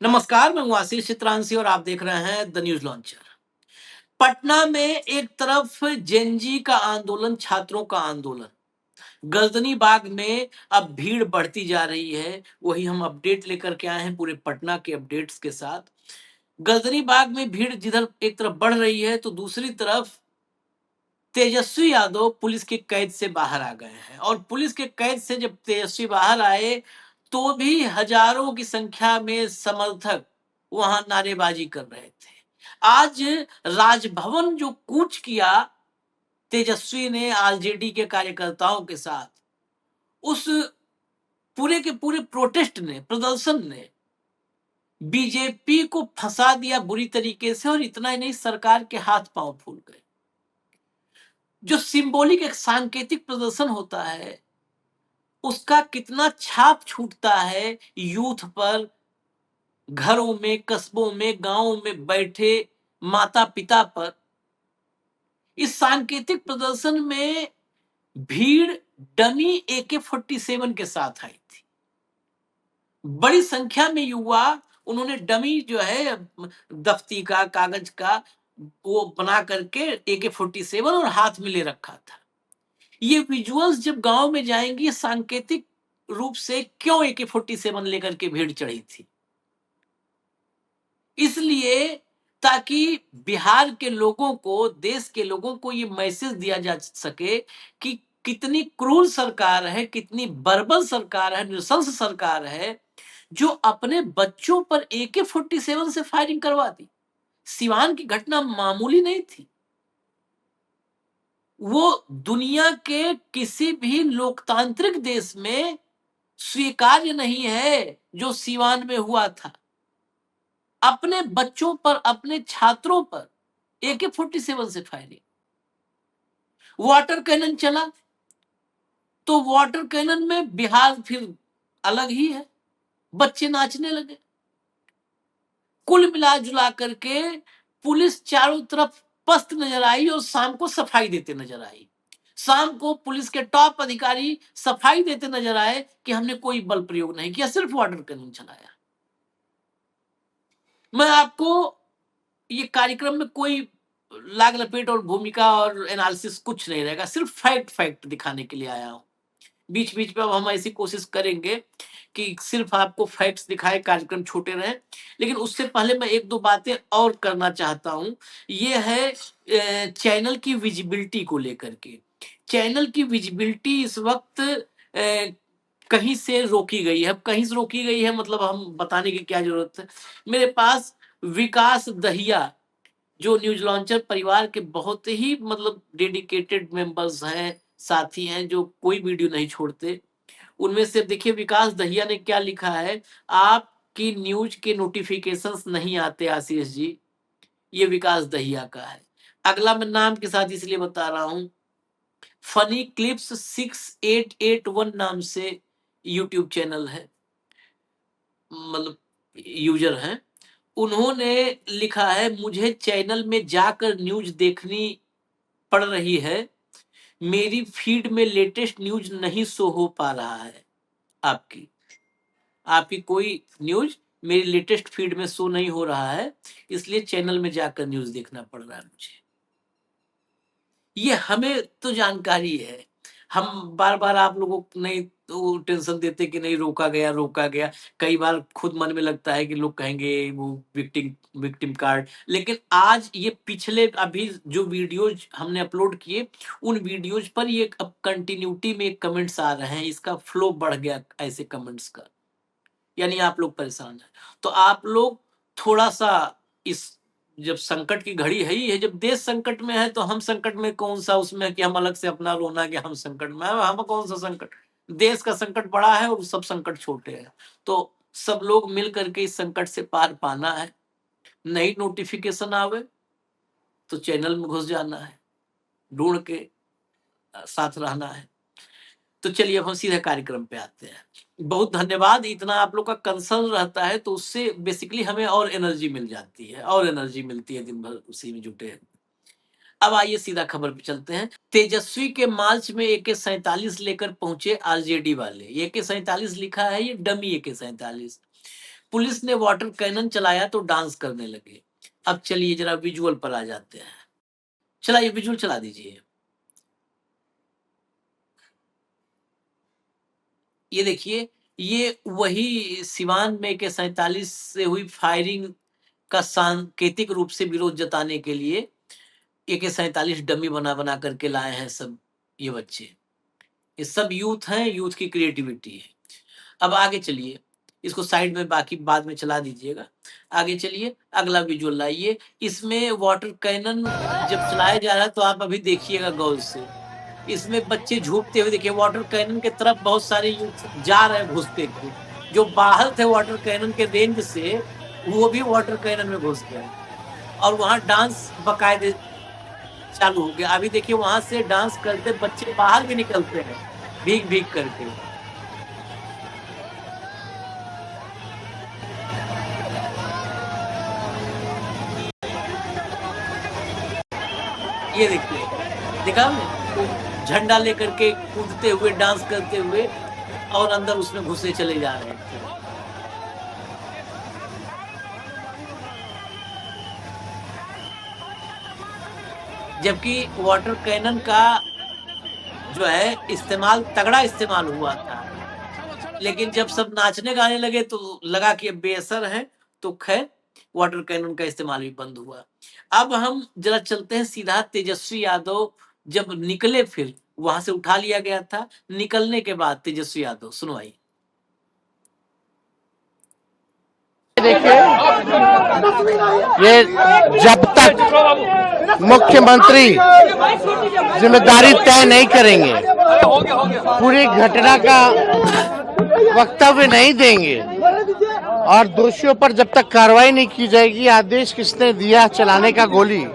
नमस्कार, मैं हूं आशीष चित्रांशी और आप देख रहे हैं द न्यूज लॉन्चर। पटना में एक तरफ जेनजी का आंदोलन, छात्रों का आंदोलन, गर्दनी बाग में अब भीड़ बढ़ती जा रही है। वही हम अपडेट लेकर के आए हैं पूरे पटना के अपडेट्स के साथ। गर्दनी बाग में भीड़ जिधर एक तरफ बढ़ रही है तो दूसरी तरफ तेजस्वी यादव पुलिस की कैद से बाहर आ गए हैं और पुलिस के कैद से जब तेजस्वी बाहर आए तो भी हजारों की संख्या में समर्थक वहां नारेबाजी कर रहे थे। आज राजभवन जो कूच किया तेजस्वी ने आरजेडी के कार्यकर्ताओं के साथ, उस पूरे के पूरे प्रोटेस्ट ने, प्रदर्शन ने बीजेपी को फंसा दिया बुरी तरीके से और इतना ही नहीं, सरकार के हाथ पांव फूल गए। जो सिंबॉलिक एक सांकेतिक प्रदर्शन होता है उसका कितना छाप छूटता है यूथ पर, घरों में, कस्बों में, गांवों में बैठे माता पिता पर। इस सांकेतिक प्रदर्शन में भीड़ डमी AK-47 के साथ आई थी। बड़ी संख्या में युवा, उन्होंने डमी जो है दफ्ती का, कागज का, वो बना करके AK-47 और हाथ में ले रखा था। ये विजुअल्स जब गांव में जाएंगी, सांकेतिक रूप से क्यों AK-47 लेकर के भीड़ चढ़ी थी? इसलिए ताकि बिहार के लोगों को, देश के लोगों को ये मैसेज दिया जा सके कि कितनी क्रूर सरकार है, कितनी बर्बर सरकार है, नृशंस सरकार है, जो अपने बच्चों पर AK-47 से फायरिंग करवा दी। सिवान की घटना मामूली नहीं थी। वो दुनिया के किसी भी लोकतांत्रिक देश में स्वीकार्य नहीं है जो सीवान में हुआ था। अपने बच्चों पर, अपने छात्रों पर AK-47 से फायरिंग। वाटर कैनन चला तो वाटर कैनन में बिहार फिर अलग ही है, बच्चे नाचने लगे। कुल मिला जुला करके पुलिस चारों तरफ पस्त नजर आई और शाम को सफाई देते नजर आई। शाम को पुलिस के टॉप अधिकारी सफाई देते नजर आए कि हमने कोई बल प्रयोग नहीं किया, सिर्फ वाटर कैनन चलाया। मैं आपको ये कार्यक्रम में कोई लाग लपेट और भूमिका और एनालिसिस कुछ नहीं रहेगा, सिर्फ फैक्ट फैक्ट दिखाने के लिए आया हूं। बीच बीच में अब हम ऐसी कोशिश करेंगे कि सिर्फ आपको फैक्ट्स दिखाए, कार्यक्रम छोटे रहे। लेकिन उससे पहले मैं एक दो बातें और करना चाहता हूं। ये है चैनल की विजिबिलिटी को लेकर के। चैनल की विजिबिलिटी इस वक्त कहीं से रोकी गई है। कहीं से रोकी गई है मतलब हम बताने की क्या जरूरत है। मेरे पास विकास दहिया, जो न्यूज लॉन्चर परिवार के बहुत ही मतलब डेडिकेटेड मेंबर्स हैं, साथी हैं, जो कोई वीडियो नहीं छोड़ते। उनमें से देखिए विकास दहिया ने क्या लिखा है। आपकी न्यूज के नोटिफिकेशंस नहीं आते आशीष जी। ये विकास दहिया का है। अगला मैं नाम के साथ इसलिए बता रहा हूं, फनी क्लिप्स 6881 नाम से यूट्यूब चैनल है, मतलब यूजर हैं। उन्होंने लिखा है, मुझे चैनल में जाकर न्यूज देखनी पड़ रही है, मेरी फीड में लेटेस्ट न्यूज नहीं शो हो पा रहा है। आपकी आपकी कोई न्यूज मेरी लेटेस्ट फीड में शो नहीं हो रहा है, इसलिए चैनल में जाकर न्यूज देखना पड़ रहा है मुझे। ये हमें तो जानकारी है। हम बार-बार आप लोगों को नहीं तो टेंशन देते कि नहीं रोका गया, रोका गया। कई बार खुद मन में लगता है कि लोग कहेंगे वो विक्टिम विक्टिम कार्ड। लेकिन आज ये पिछले अभी जो वीडियोज़ हमने अपलोड किए, उन वीडियोज़ पर ये अब कंटिन्यूटी में कमेंट्स आ रहे हैं। इसका फ्लो बढ़ गया ऐसे कमेंट्स का। यानी आप लोग परेशान हैं। तो आप लोग थोड़ा-सा इस, जब संकट की घड़ी है ही है, जब देश संकट में है तो हम संकट में कौन-सा उसमें है कि हम अलग से अपना रोना कि हम संकट में हैं, हम कौन-सा संकट? देश का संकट बड़ा है और सब संकट छोटे हैं। तो सब लोग मिल कर के इस संकट से पार पाना है। नई नोटिफ़िकेशन आवे तो चैनल में घुस जाना है, ढूँढ के साथ रहना है। तो चलिए अब हम सीधे कार्यक्रम पे आते हैं। बहुत धन्यवाद, इतना आप लोग का कंसर्न रहता है तो उससे बेसिकली हमें और एनर्जी मिल जाती है, और एनर्जी मिलती है दिन भर उसी में जुटे हैं। अब आइए सीधा खबर पे चलते हैं। तेजस्वी के मार्च में AK-47 लेकर पहुंचे आरजेडी वाले। AK-47 लिखा है, ये डमी AK-47। पुलिस ने वाटर कैनन चलाया तो डांस करने लगे। अब चलिए जरा विजुअल पर आ जाते हैं। चलाइए, विजुअल चला दीजिए। ये देखिए, ये वही सिवान में के 47 से हुई फायरिंग का सांकेतिक रूप से विरोध जताने के लिए AK-47 डमी बना करके लाए हैं सब ये बच्चे। ये सब यूथ हैं, यूथ की क्रिएटिविटी है। अब आगे चलिए, इसको साइड में बाकी बाद में चला दीजिएगा। आगे चलिए, अगला विजुअल लाइए। इसमें वाटर कैनन जब चलाया जा रहा है तो आप अभी देखिएगा गौर से। इसमें बच्चे झूमते हुए देखिए, वाटर कैनन के तरफ बहुत सारे यूथ जा रहे हैं घुसते हुए। जो बाहर थे वाटर कैनन के रेंज से, वो भी वाटर कैनन में घुस गए और वहां डांस बकायदे चालू हो गया। अभी देखिए, वहां से डांस करते बच्चे बाहर भी निकलते हैं भीग भीग करके। ये देखिए, देखा आपने, झंडा लेकर के कूदते हुए डांस करते हुए और अंदर उसमें घुसे चले जा रहे थे। जबकि वाटर कैनन का जो है इस्तेमाल तगड़ा इस्तेमाल हुआ था, लेकिन जब सब नाचने गाने लगे तो लगा कि अब बेअसर है, तो खैर वाटर कैनन का इस्तेमाल भी बंद हुआ। अब हम जरा चलते हैं सीधा तेजस्वी यादव जब निकले, फिर वहां से उठा लिया गया था, निकलने के बाद तेजस्वी यादव सुनवाई। देखिए, ये जब तक मुख्यमंत्री जिम्मेदारी तय नहीं करेंगे, पूरी घटना का वक्तव्य नहीं देंगे और दोषियों पर जब तक कार्रवाई नहीं की जाएगी, आदेश किसने दिया चलाने का गोली,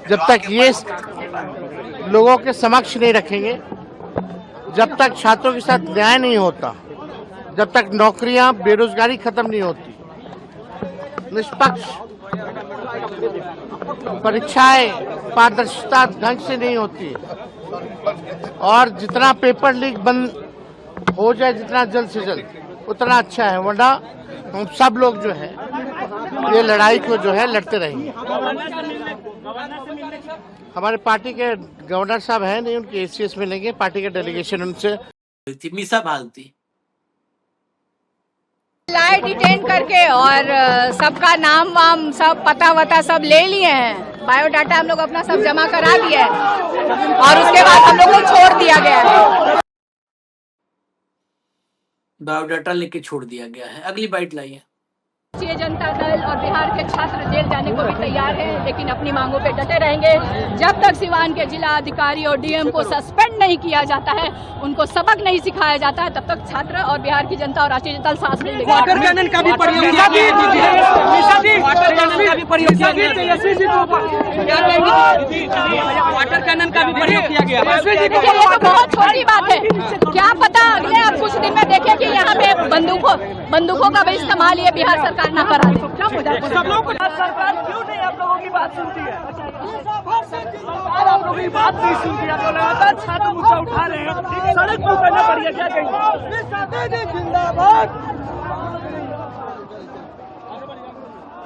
जब तक ये लोगों के समक्ष नहीं रखेंगे, जब तक छात्रों के साथ न्याय नहीं होता, जब तक नौकरियां बेरोजगारी खत्म नहीं होती, निष्पक्ष परीक्षाएं पारदर्शिता ढंग से नहीं होती और जितना पेपर लीक बंद हो जाए जितना जल्द से जल्द उतना अच्छा है, वरना हम सब लोग जो है ये लड़ाई को जो है लड़ते रहेंगे। हमारे पार्टी के गवर्नर साहब हैं नहीं, उनके एसीएस मिलेंगे, पार्टी के डेलीगेशन उनसे मीसा भारती लाए डिटेन करके और सबका नाम वाम सब पता वता सब ले लिए हैं, बायोडाटा हम लोग अपना सब जमा करा दिया है और उसके बाद हम लोग को छोड़ दिया गया है। बायोडाटा लेके छोड़ दिया गया है। अगली बाइट लाइए। भारतीय जनता दल और बिहार के छात्र जेल जाने को भी तैयार हैं, लेकिन अपनी मांगों पे डटे रहेंगे। जब तक सिवान के जिला अधिकारी और डीएम को सस्पेंड नहीं किया जाता है, उनको सबक नहीं सिखाया जाता है, तब तक छात्र और बिहार की जनता और राष्ट्रीय जनता दल सांस नहीं लेगी। वाटर कैनन का भी प्रयोग किया गया। ये तो बहुत छोटी बात है, क्या पता अगले आप कुछ दिन में देखें कि यहाँ पे बंदूकों का भी इस्तेमाल ये बिहार सरकार ना करा दे। सरकार क्यों नहीं आप लोगों की बात सुनती है? आप लोगों की बात नहीं सुनती है, तो लगातार छात्र मुद्दा उठा रहे हैं, सड़क पर उतरना पड़ेगा, क्या कहेंगे? जिंदाबाद।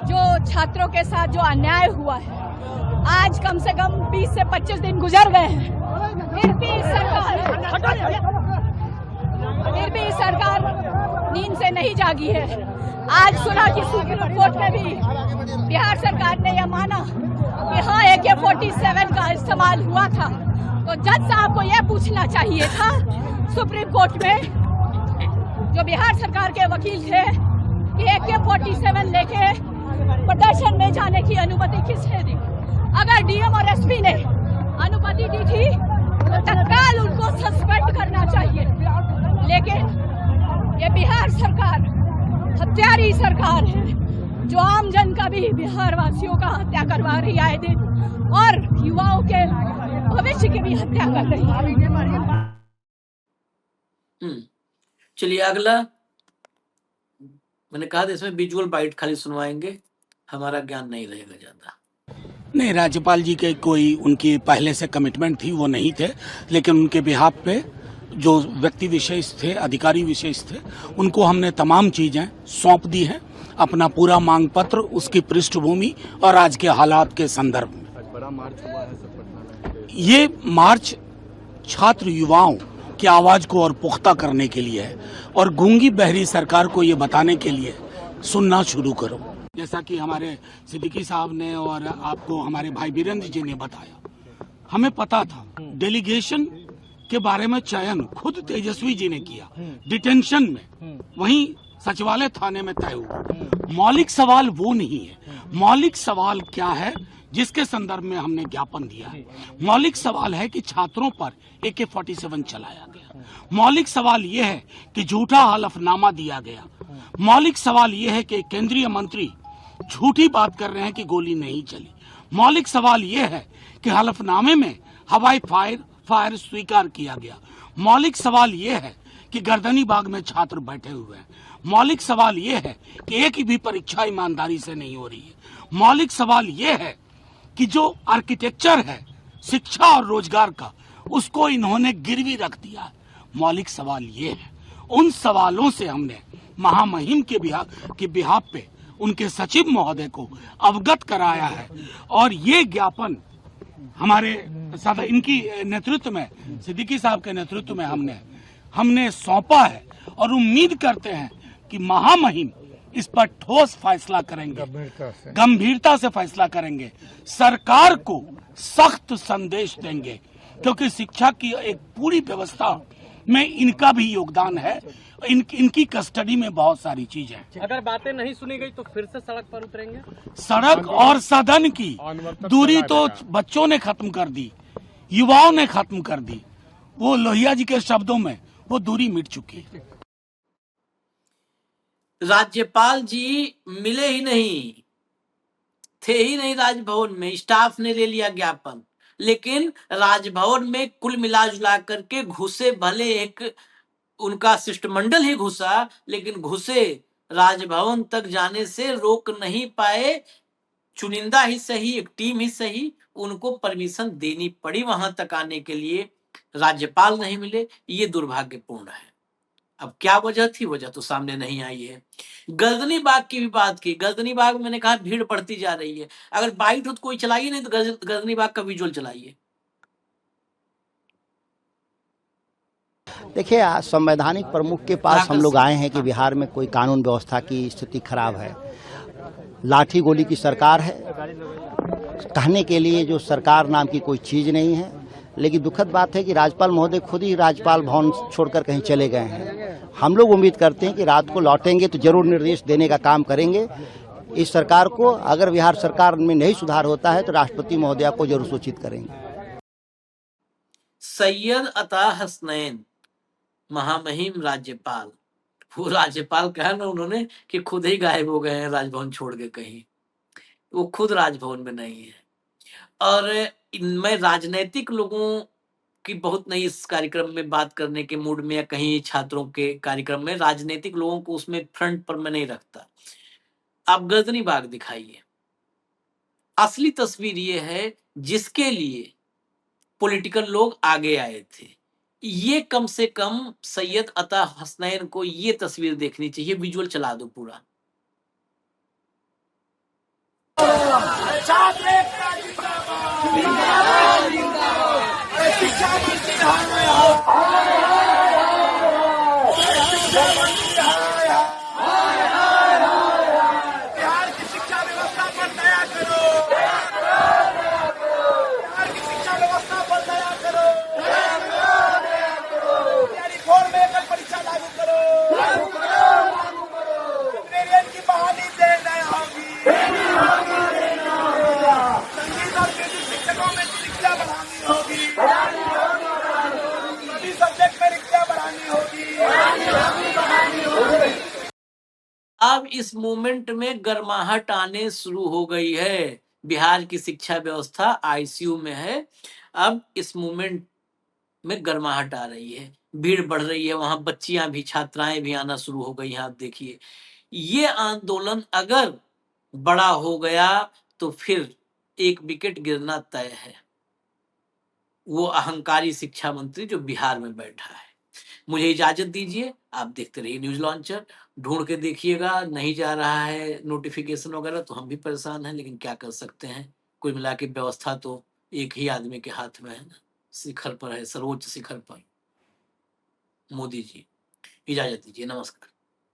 जो छात्रों के साथ जो अन्याय हुआ है, आज कम से कम 20 से 25 दिन गुजर गए हैं, फिर भी सरकार नींद से नहीं जागी है। आज सुना कि सुप्रीम कोर्ट में भी बिहार सरकार ने यह माना कि हाँ AK-47 का इस्तेमाल हुआ था, तो जज साहब को यह पूछना चाहिए था सुप्रीम कोर्ट में जो बिहार सरकार के वकील थे कि AK-47 लेके प्रदर्शन में जाने की अनुमति किसने दी। अगर डीएम और एसपी ने अनुमति दी थी तो तत्काल उनको सस्पेंड करना चाहिए, लेकिन ये बिहार सरकार हत्यारी सरकार है जो आम जन का भी, बिहार वासियों का हत्या करवा रही है आए दिन और युवाओं के भविष्य की भी हत्या कर रही है। चलिए अगला, मैंने कहा था इसमें विजुअल बाइट खाली सुनवाएंगे, हमारा ज्ञान नहीं रहेगा ज्यादा। नहीं, राज्यपाल जी के कोई उनकी पहले से कमिटमेंट थी वो नहीं थे, लेकिन उनके बिहाफ पे जो व्यक्ति विशेष थे, अधिकारी विशेष थे, उनको हमने तमाम चीजें सौंप दी हैं अपना पूरा मांग पत्र, उसकी पृष्ठभूमि और आज के हालात के संदर्भ में। बड़ा मार्च हुआ है सर पटना में। ये मार्च छात्र युवाओं की आवाज को और पुख्ता करने के लिए है और गूंगी बहरी सरकार को ये बताने के लिए सुनना शुरू करो। जैसा कि हमारे सिद्दीकी साहब ने और आपको हमारे भाई वीरेंद्र जी ने बताया, हमें पता था डेलीगेशन के बारे में चयन खुद तेजस्वी जी ने किया डिटेंशन में, वहीं सचिवालय थाने में तय हुआ। मौलिक सवाल वो नहीं है। मौलिक सवाल क्या है जिसके संदर्भ में हमने ज्ञापन दिया है? मौलिक सवाल है कि छात्रों पर AK-47 चलाया गया। मौलिक सवाल ये है कि झूठा हलफनामा दिया गया। मौलिक सवाल ये है कि केंद्रीय मंत्री झूठी बात कर रहे हैं कि गोली नहीं चली। मौलिक सवाल ये है कि हलफनामे में हवाई फायर स्वीकार किया गया। मौलिक सवाल ये है कि गर्दनी बाग में छात्र बैठे हुए हैं। मौलिक सवाल ये है कि एक भी परीक्षा ईमानदारी से नहीं हो रही है। मौलिक सवाल ये है कि जो आर्किटेक्चर है शिक्षा और रोजगार का, उसको इन्होंने गिरवी रख दिया है। मौलिक सवाल ये है। उन सवालों से हमने महामहिम के बिहाफ पे उनके सचिव महोदय को अवगत कराया है और ये ज्ञापन हमारे इनकी नेतृत्व में, सिद्दीकी साहब के नेतृत्व में हमने सौंपा है और उम्मीद करते हैं कि महामहिम इस पर ठोस फैसला करेंगे, गंभीरता से फैसला करेंगे, सरकार को सख्त संदेश देंगे, क्योंकि शिक्षा की एक पूरी व्यवस्था में इनका भी योगदान है। इनकी कस्टडी में बहुत सारी चीजें हैं। अगर बातें नहीं सुनी गई तो फिर से सड़क पर उतरेंगे। सड़क और सदन की दूरी तो बच्चों ने खत्म कर दी, युवाओं ने खत्म कर दी। वो लोहिया जी के शब्दों में वो दूरी मिट चुकी है। राज्यपाल जी मिले ही नहीं, थे ही नहीं राजभवन में। स्टाफ ने ले लिया ज्ञापन, लेकिन राजभवन में कुल मिला जुला करके घुसे, भले एक उनका शिष्टमंडल ही घुसा, लेकिन घुसे राजभवन तक जाने से रोक नहीं पाए। चुनिंदा ही सही, एक टीम ही सही, उनको परमिशन देनी पड़ी वहां तक आने के लिए। राज्यपाल नहीं मिले, ये दुर्भाग्यपूर्ण है। अब क्या वजह थी, वजह तो सामने नहीं आई है। गर्दनी बाग की भी बात की। गर्दनी बाग में मैंने कहा भीड़ बढ़ती जा रही है। अगर बाइट हो तो कोई चलाइए, नहीं तो गर्दनी बाग का विजुअल चलाइए। देखिए, संवैधानिक प्रमुख के पास हम लोग आए हैं कि बिहार में कोई कानून व्यवस्था की स्थिति खराब है, लाठी गोली की सरकार है, कहने के लिए जो सरकार नाम की कोई चीज नहीं है। लेकिन दुखद बात है कि राज्यपाल महोदय खुद ही राज्यपाल भवन छोड़कर कहीं चले गए हैं। हम लोग उम्मीद करते हैं कि रात को लौटेंगे तो जरूर निर्देश देने का काम करेंगे इस सरकार को। अगर बिहार सरकार में नहीं सुधार होता है तो राष्ट्रपति महोदया को जरूर सूचित करेंगे। सैयद अता हसनैन महामहिम राज्यपाल, वो राज्यपाल कहा ना उन्होंने कि खुद ही गायब हो गए हैं राजभवन छोड़ के कहीं। वो खुद राजभवन में नहीं है। और मैं राजनीतिक लोगों की बहुत नहीं इस कार्यक्रम में बात करने के मूड में, या कहीं छात्रों के कार्यक्रम में राजनीतिक लोगों को उसमें फ्रंट पर मैं नहीं रखता। आप गर्दनी बाग दिखाइए। असली तस्वीर ये है जिसके लिए पॉलिटिकल लोग आगे आए थे। ये कम से कम सैयद अता हसनैन को ये तस्वीर देखनी चाहिए। विजुअल चला दो पूरा। अब इस मूवमेंट में गर्माहट आने शुरू हो गई है। बिहार की शिक्षा व्यवस्था ICU में है। अब इस मूवमेंट में गर्माहट आ रही है, भीड़ बढ़ रही है। वहां बच्चियां भी, छात्राएं भी आना शुरू हो गई हैं। आप देखिए, ये आंदोलन अगर बड़ा हो गया तो फिर एक विकेट गिरना तय है। वो अहंकारी शिक्षा मंत्री जो बिहार में बैठा है। मुझे इजाजत दीजिए, आप देखते रहिए न्यूज लॉन्चर। ढूंढ के देखिएगा, नहीं जा रहा है नोटिफिकेशन वगैरह तो हम भी परेशान हैं, लेकिन क्या कर सकते हैं। कुल मिला के व्यवस्था तो एक ही आदमी के हाथ में है ना, शिखर पर है, सर्वोच्च शिखर पर मोदी जी। इजाजत दीजिए, नमस्कार।